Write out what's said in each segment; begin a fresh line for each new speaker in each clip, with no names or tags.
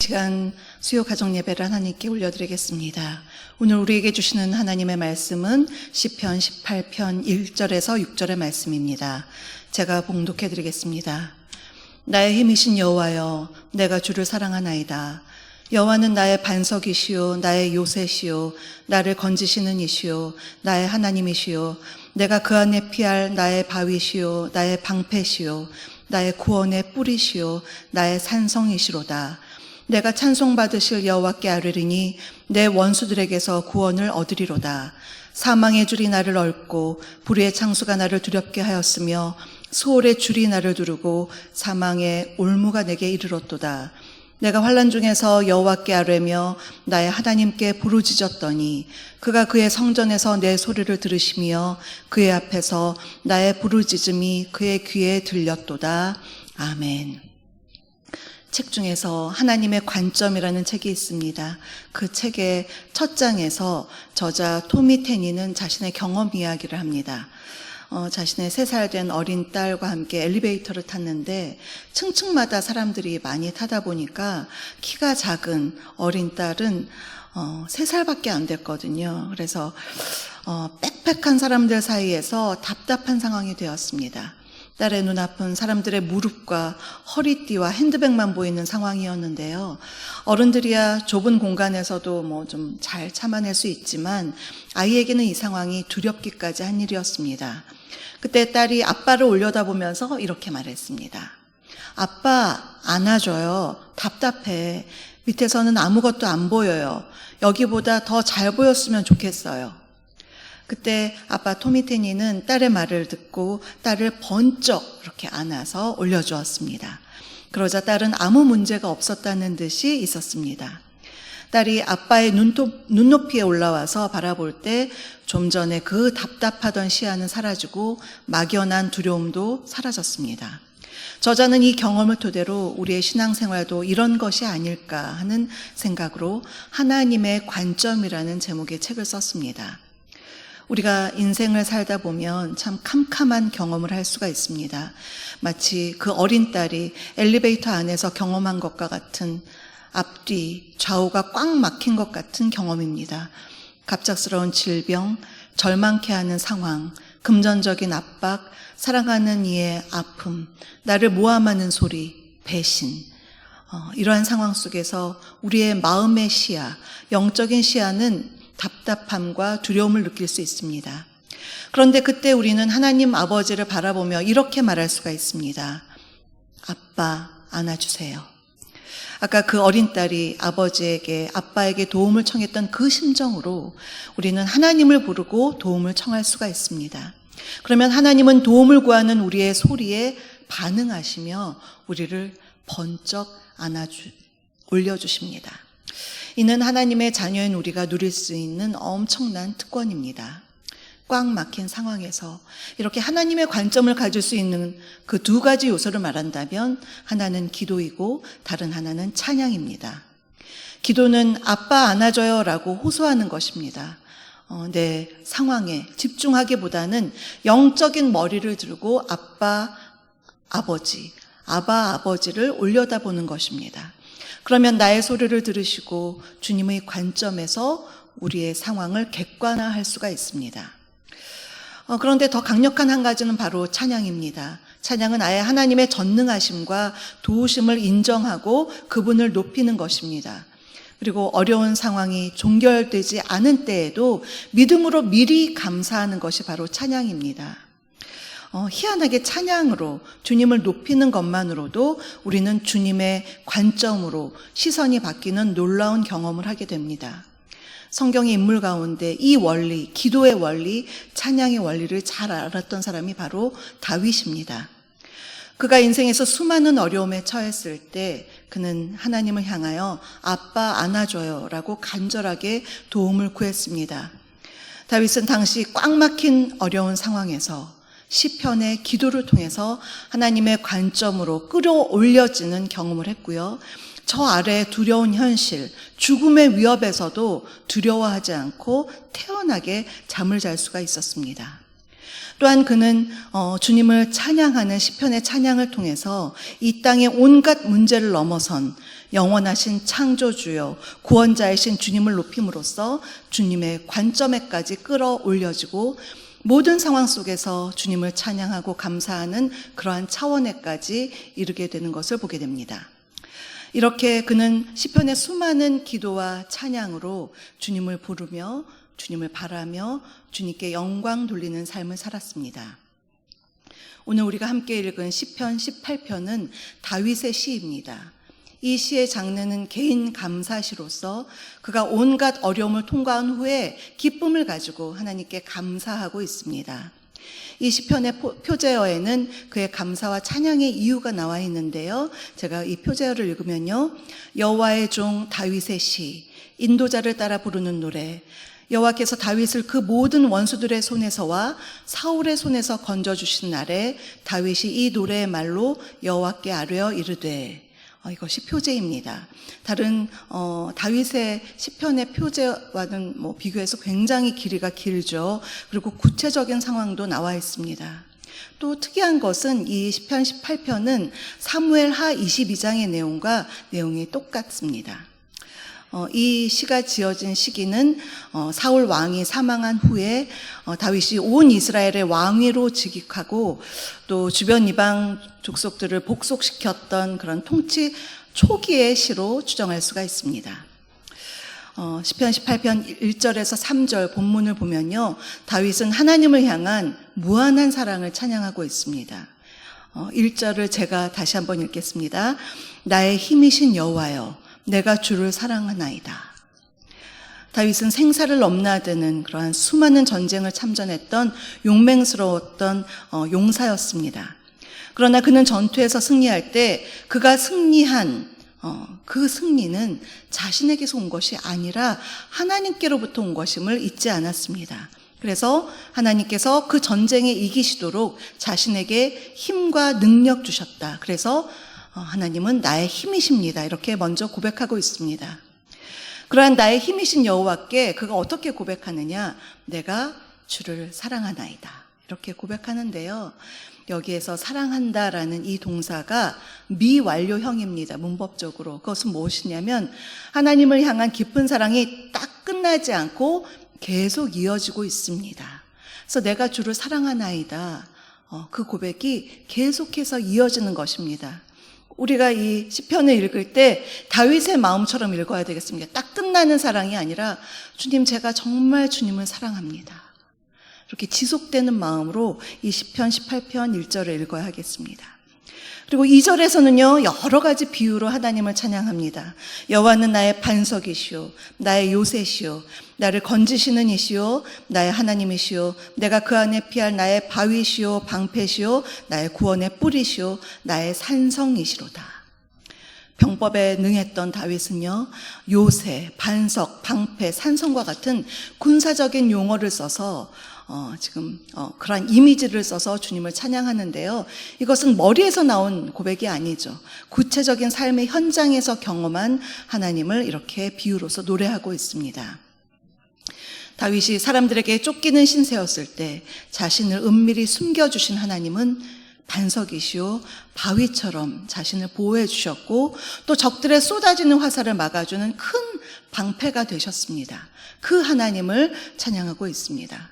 시간 수요 가정 예배를 하나님께 올려드리겠습니다. 오늘 우리에게 주시는 하나님의 말씀은 시편 18편 1절에서 6절의 말씀입니다. 제가 봉독해드리겠습니다. 나의 힘이신 여호와여, 내가 주를 사랑하나이다. 여호와는 나의 반석이시요 나의 요새시요 나를 건지시는 이시요 나의 하나님이시요 내가 그 안에 피할 나의 바위시요 나의 방패시요 나의 구원의 뿌리시요 나의 산성이시로다. 내가 찬송받으실 여호와께 아뢰리니 내 원수들에게서 구원을 얻으리로다. 사망의 줄이 나를 얽고 불의의 창수가 나를 두렵게 하였으며 수월의 줄이 나를 두르고 사망의 올무가 내게 이르렀도다. 내가 환난 중에서 여호와께 아뢰며 나의 하나님께 부르짖었더니 그가 그의 성전에서 내 소리를 들으시며 그의 앞에서 나의 부르짖음이 그의 귀에 들렸도다. 아멘. 책 중에서 하나님의 관점이라는 책이 있습니다. 그 책의 첫 장에서 저자 토미 테니는 자신의 경험 이야기를 합니다. 자신의 3살 된 어린 딸과 함께 엘리베이터를 tas는데 층층마다 사람들이 많이 타다 보니까 키가 작은 어린 딸은 3살밖에 안 됐거든요. 그래서 빽빽한 사람들 사이에서 답답한 상황이 되었습니다. 딸의 눈앞은 사람들의 무릎과 허리띠와 핸드백만 보이는 상황이었는데요. 어른들이야 좁은 공간에서도 좀 잘 참아낼 수 있지만 아이에게는 이 상황이 두렵기까지 한 일이었습니다. 그때 딸이 아빠를 올려다보면서 이렇게 말했습니다. 아빠, 안아줘요. 답답해. 밑에서는 아무것도 안 보여요. 여기보다 더 잘 보였으면 좋겠어요. 그때 아빠 토미 테니는 딸의 말을 듣고 딸을 번쩍 이렇게 안아서 올려주었습니다. 그러자 딸은 아무 문제가 없었다는 듯이 있었습니다. 딸이 아빠의 눈높이에 올라와서 바라볼 때 좀 전에 그 답답하던 시야는 사라지고 막연한 두려움도 사라졌습니다. 저자는 이 경험을 토대로 우리의 신앙생활도 이런 것이 아닐까 하는 생각으로 하나님의 관점이라는 제목의 책을 썼습니다. 우리가 인생을 살다 보면 참 캄캄한 경험을 할 수가 있습니다. 마치 그 어린 딸이 엘리베이터 안에서 경험한 것과 같은 앞뒤 좌우가 꽉 막힌 것 같은 경험입니다. 갑작스러운 질병, 절망케 하는 상황, 금전적인 압박, 사랑하는 이의 아픔, 나를 모함하는 소리, 배신, 이러한 상황 속에서 우리의 마음의 시야, 영적인 시야는 답답함과 두려움을 느낄 수 있습니다. 그런데 그때 우리는 하나님 아버지를 바라보며 이렇게 말할 수가 있습니다. 아빠, 안아주세요. 아까 그 어린 딸이 아버지에게, 아빠에게 도움을 청했던 그 심정으로 우리는 하나님을 부르고 도움을 청할 수가 있습니다. 그러면 하나님은 도움을 구하는 우리의 소리에 반응하시며 우리를 번쩍 올려주십니다. 이는 하나님의 자녀인 우리가 누릴 수 있는 엄청난 특권입니다. 꽉 막힌 상황에서 이렇게 하나님의 관점을 가질 수 있는 그 2가지 요소를 말한다면 하나는 기도이고 다른 하나는 찬양입니다. 기도는 아빠 안아줘요 라고 호소하는 것입니다. 내 상황에 집중하기보다는 영적인 머리를 들고 아빠, 아버지를 올려다보는 것입니다. 그러면 나의 소리를 들으시고 주님의 관점에서 우리의 상황을 객관화할 수가 있습니다. 그런데 더 강력한 한 가지는 바로 찬양입니다. 찬양은 아예 하나님의 전능하심과 도우심을 인정하고 그분을 높이는 것입니다. 그리고 어려운 상황이 종결되지 않은 때에도 믿음으로 미리 감사하는 것이 바로 찬양입니다. 희한하게 찬양으로 주님을 높이는 것만으로도 우리는 주님의 관점으로 시선이 바뀌는 놀라운 경험을 하게 됩니다. 성경의 인물 가운데 이 원리, 기도의 원리, 찬양의 원리를 잘 알았던 사람이 바로 다윗입니다. 그가 인생에서 수많은 어려움에 처했을 때 그는 하나님을 향하여 아빠 안아줘요 라고 간절하게 도움을 구했습니다. 다윗은 당시 꽉 막힌 어려운 상황에서 시편의 기도를 통해서 하나님의 관점으로 끌어올려지는 경험을 했고요. 저 아래 두려운 현실, 죽음의 위협에서도 두려워하지 않고 태연하게 잠을 잘 수가 있었습니다. 또한 그는 주님을 찬양하는 시편의 찬양을 통해서 이 땅의 온갖 문제를 넘어선 영원하신 창조주여 구원자이신 주님을 높임으로써 주님의 관점에까지 끌어올려지고 모든 상황 속에서 주님을 찬양하고 감사하는 그러한 차원에까지 이르게 되는 것을 보게 됩니다. 이렇게 그는 시편의 수많은 기도와 찬양으로 주님을 부르며 주님을 바라며 주님께 영광 돌리는 삶을 살았습니다. 오늘 우리가 함께 읽은 시편 18편은 다윗의 시입니다. 이 시의 장르는 개인 감사시로서 그가 온갖 어려움을 통과한 후에 기쁨을 가지고 하나님께 감사하고 있습니다. 이 시편의 표제어에는 그의 감사와 찬양의 이유가 나와 있는데요. 제가 이 표제어를 읽으면요. 여호와의 종 다윗의 시, 인도자를 따라 부르는 노래, 여호와께서 다윗을 그 모든 원수들의 손에서와 사울의 손에서 건져주신 날에 다윗이 이 노래의 말로 여호와께 아뢰어 이르되, 이것이 표제입니다. 다른 다윗의 시편의 표제와는 비교해서 굉장히 길이가 길죠. 그리고 구체적인 상황도 나와 있습니다. 또 특이한 것은 이 시편 18편은 사무엘하 22장의 내용과 내용이 똑같습니다. 이 시가 지어진 시기는 사울 왕이 사망한 후에 다윗이 온 이스라엘의 왕위로 즉위하고 또 주변 이방 족속들을 복속시켰던 그런 통치 초기의 시로 추정할 수가 있습니다. 시편 18편 1절에서 3절 본문을 보면요. 다윗은 하나님을 향한 무한한 사랑을 찬양하고 있습니다. 1절을 제가 다시 한번 읽겠습니다. 나의 힘이신 여호와여 내가 주를 사랑하나이다. 다윗은 생사를 넘나드는 그러한 수많은 전쟁을 참전했던 용맹스러웠던 용사였습니다. 그러나 그는 전투에서 승리할 때 그가 승리한 그 승리는 자신에게서 온 것이 아니라 하나님께로부터 온 것임을 잊지 않았습니다. 그래서 하나님께서 그 전쟁에 이기시도록 자신에게 힘과 능력 주셨다. 그래서 하나님은 나의 힘이십니다. 이렇게 먼저 고백하고 있습니다. 그러한 나의 힘이신 여호와께 그가 어떻게 고백하느냐? 내가 주를 사랑하나이다. 이렇게 고백하는데요. 여기에서 사랑한다라는 이 동사가 미완료형입니다. 문법적으로. 그것은 무엇이냐면 하나님을 향한 깊은 사랑이 딱 끝나지 않고 계속 이어지고 있습니다. 그래서 내가 주를 사랑하나이다. 그 고백이 계속해서 이어지는 것입니다. 우리가 이 시편을 읽을 때 다윗의 마음처럼 읽어야 되겠습니다. 딱 끝나는 사랑이 아니라 주님 제가 정말 주님을 사랑합니다. 이렇게 지속되는 마음으로 이 시편 18편 1절을 읽어야 하겠습니다. 그리고 2절에서는요. 여러 가지 비유로 하나님을 찬양합니다. 여호와는 나의 반석이시오 나의 요새시오 나를 건지시는 이시오 나의 하나님이시오 내가 그 안에 피할 나의 바위시오 방패시오 나의 구원의 뿌리시오 나의 산성이시로다. 병법에 능했던 다윗은요. 요새, 반석, 방패, 산성과 같은 군사적인 용어를 써서 그러한 이미지를 써서 주님을 찬양하는데요. 이것은 머리에서 나온 고백이 아니죠. 구체적인 삶의 현장에서 경험한 하나님을 이렇게 비유로서 노래하고 있습니다. 다윗이 사람들에게 쫓기는 신세였을 때 자신을 은밀히 숨겨주신 하나님은 반석이시오 바위처럼 자신을 보호해 주셨고 또 적들의 쏟아지는 화살을 막아주는 큰 방패가 되셨습니다. 그 하나님을 찬양하고 있습니다.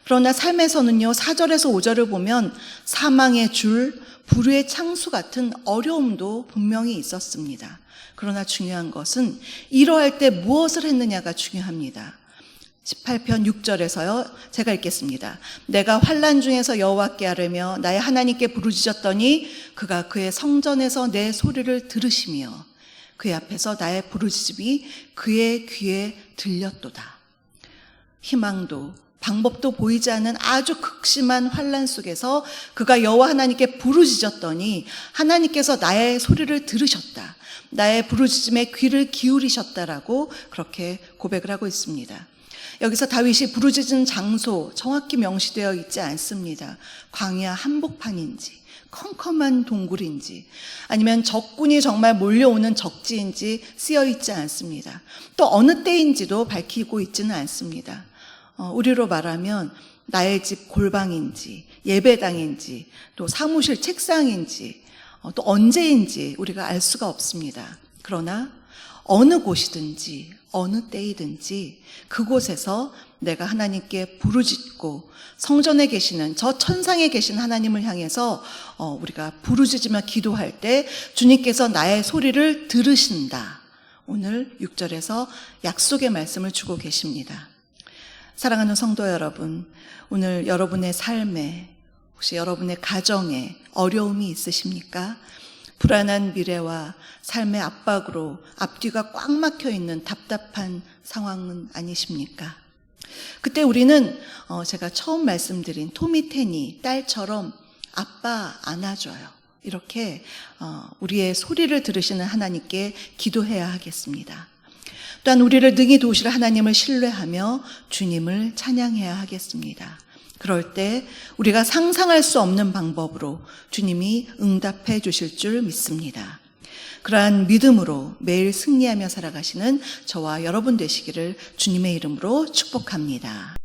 그러나 삶에서는요. 4절에서 5절을 보면 사망의 줄, 불의의 창수 같은 어려움도 분명히 있었습니다. 그러나 중요한 것은 이러할 때 무엇을 했느냐가 중요합니다. 18편 6절에서요. 제가 읽겠습니다. 내가 환난 중에서 여호와께 아뢰며 나의 하나님께 부르짖었더니 그가 그의 성전에서 내 소리를 들으시며 그의 앞에서 나의 부르짖음이 그의 귀에 들렸도다. 희망도 방법도 보이지 않는 아주 극심한 환난 속에서 그가 여호와 하나님께 부르짖었더니 하나님께서 나의 소리를 들으셨다. 나의 부르짖음에 귀를 기울이셨다라고 그렇게 고백을 하고 있습니다. 여기서 다윗이 부르짖은 장소 정확히 명시되어 있지 않습니다. 광야 한복판인지 컴컴한 동굴인지 아니면 적군이 정말 몰려오는 적지인지 쓰여 있지 않습니다. 또 어느 때인지도 밝히고 있지는 않습니다. 우리로 말하면 나의 집 골방인지 예배당인지 또 사무실 책상인지 또 언제인지 우리가 알 수가 없습니다. 그러나 어느 곳이든지 어느 때이든지 그곳에서 내가 하나님께 부르짖고 성전에 계시는 저 천상에 계신 하나님을 향해서 우리가 부르짖으며 기도할 때 주님께서 나의 소리를 들으신다. 오늘 6절에서 약속의 말씀을 주고 계십니다. 사랑하는 성도 여러분, 오늘 여러분의 삶에 혹시 여러분의 가정에 어려움이 있으십니까? 불안한 미래와 삶의 압박으로 앞뒤가 꽉 막혀 있는 답답한 상황은 아니십니까? 그때 우리는 제가 처음 말씀드린 토미 테니 딸처럼 아빠 안아줘요. 이렇게 우리의 소리를 들으시는 하나님께 기도해야 하겠습니다. 또한 우리를 능히 도우실 하나님을 신뢰하며 주님을 찬양해야 하겠습니다. 그럴 때 우리가 상상할 수 없는 방법으로 주님이 응답해 주실 줄 믿습니다. 그러한 믿음으로 매일 승리하며 살아가시는 저와 여러분 되시기를 주님의 이름으로 축복합니다.